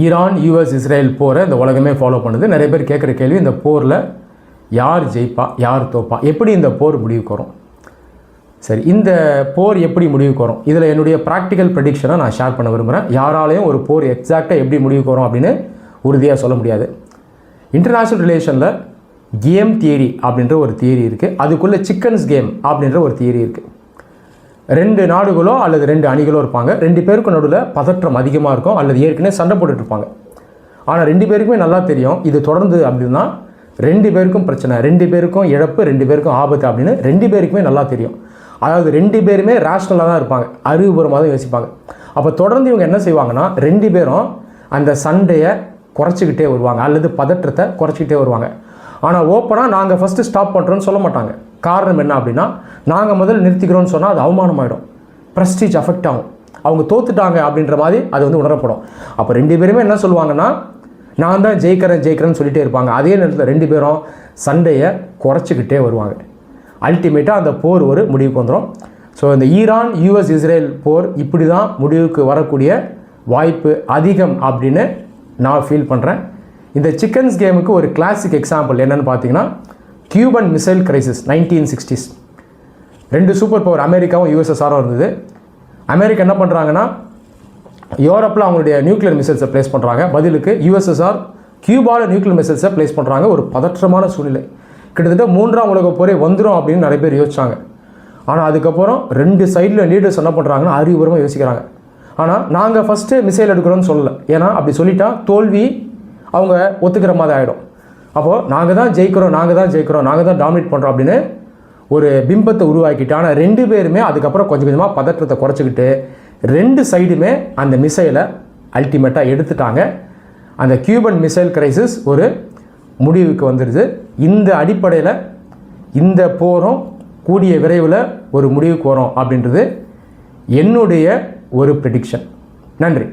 Iran US Israel போரை இந்த உலகமே ஃபாலோ பண்ணுது. நிறைய பேர் கேட்குற கேள்வி, இந்த போரில் யார் ஜெயிப்பா யார் தோப்பா, எப்படி இந்த போர் முடிவுக்கு வரும்? சரி, இந்த போர் எப்படி முடிவுக்கு வரும்? இதில் என்னுடைய ப்ராக்டிக்கல் ப்ரெடிக்ஷனை நான் ஷேர் பண்ண விரும்புகிறேன். யாராலையும் ஒரு போர் எக்ஸாக்டாக எப்படி முடிவுக்கு வரும் அப்படின்னு உறுதியாக சொல்ல முடியாது. இன்டர்நேஷ்னல் ரிலேஷனில் கேம் தியரி அப்படின்ற ஒரு தியரி இருக்குது. அதுக்குள்ளே சிக்கன்ஸ் கேம் அப்படின்ற ஒரு தியரி இருக்குது. 2 நாடுகளோ அல்லது 2 அணிகளோ இருப்பாங்க. 2 பேருக்கும் நடுவில் பதற்றம் அதிகமாக இருக்கும் அல்லது ஏற்கனவே சண்டை போட்டுட்ருப்பாங்க. ஆனால் 2 பேருக்குமே நல்லா தெரியும் இது தொடர்ந்து அப்படின்னா 2 பேருக்கும் பிரச்சனை, 2 பேருக்கும் இழப்பு, 2 பேருக்கும் ஆபத்து அப்படின்னு 2 பேருக்குமே நல்லா தெரியும். அதாவது 2 பேருமே ரேஷ்னலாக தான் இருப்பாங்க, அறிவுபூர்வமாக தான் யோசிப்பாங்க. அப்போ தொடர்ந்து இவங்க என்ன செய்வாங்கன்னா 2 பேரும் அந்த சண்டையை குறைச்சிக்கிட்டே வருவாங்க அல்லது பதற்றத்தை குறைச்சிக்கிட்டே வருவாங்க. ஆனால் ஓப்பனாக நாங்கள் ஃபஸ்ட்டு ஸ்டாப் பண்ணுறோன்னு சொல்ல மாட்டாங்க. காரணம் என்ன அப்படின்னா, நாங்கள் முதல்ல நிறுத்திக்கிறோன்னு சொன்னால் அது அவமானமாயிடும், ப்ரெஸ்டீஜ் அஃபெக்ட் ஆகும், அவங்க தோத்துட்டாங்க அப்படின்ற மாதிரி அது வந்து உணரப்படும். அப்போ 2 பேருமே என்ன சொல்லுவாங்கன்னா, நான் தான் ஜெயிக்கிறேன்னு சொல்லிகிட்டே இருப்பாங்க. அதே நேரத்தில் 2 பேரும் சண்டையை குறைச்சிக்கிட்டே வருவாங்க. அல்டிமேட்டாக அந்த போர் ஒரு முடிவுக்கு வந்துடும். ஸோ இந்த ஈரான் யூஎஸ் இஸ்ரேல் போர் இப்படி தான் முடிவுக்கு வரக்கூடிய வாய்ப்பு அதிகம் அப்படின்னு நான் ஃபீல் பண்ணுறேன். இந்த சிக்கன்ஸ் கேமுக்கு ஒரு கிளாசிக் எக்ஸாம்பிள் என்னென்னு பார்த்தீங்கன்னா, Cuban missile crisis 1960s. 2 super power அமெரிக்காவும் யூஎஸ்எஸ்ஆரும் இருந்தது. அமெரிக்கா என்ன பண்ணுறாங்கன்னா, யூரோப்பில் அவங்களுடைய நியூக்ளியர் மிசைல்ஸை ப்ளேஸ் பண்ணுறாங்க. பதிலுக்கு யூஎஸ்எஸ்ஆர் கியூபாவில் நியூக்ளியர் மிசைல்ஸை ப்ளேஸ் பண்ணுறாங்க. ஒரு பதற்றமான சூழ்நிலை, கிட்டத்தட்ட 3ஆம் உலகப் போரே வந்துடும் அப்படின்னு நிறைய பேர் யோசிச்சாங்க. ஆனால் அதுக்கப்புறம் 2 சைடில் லீடர்ஸ் என்ன பண்ணுறாங்கன்னா அறிவுபூர்வமாக யோசிக்கிறாங்க. ஆனால் நாங்கள் ஃபஸ்ட்டு மிசைல் எடுக்கிறோன்னு சொல்லலை, ஏன்னா அப்படி சொல்லிட்டா தோல்வி அவங்க ஒத்துக்கிற மாதிரி ஆகிடும். அப்போது நாங்கள் தான் ஜெயிக்கிறோம், நாங்கள் தான் டாமினேட் பண்ணுறோம் அப்படின்னு ஒரு பிம்பத்தை உருவாக்கிட்டு, ஆனால் 2 பேருமே அதுக்கப்புறம் கொஞ்சம் கொஞ்சமாக பதற்றத்தை குறைச்சிக்கிட்டு 2 சைடுமே அந்த மிசைலை அல்டிமேட்டாக எடுத்துட்டாங்க. அந்த கியூபன் மிசைல் கிரைசிஸ் ஒரு முடிவுக்கு வந்துடுது. இந்த அடிப்படையில் இந்த போரும் கூடிய விரைவில் ஒரு முடிவுக்கு வரும் அப்படின்றது என்னுடைய ஒரு ப்ரெடிக்ஷன். நன்றி.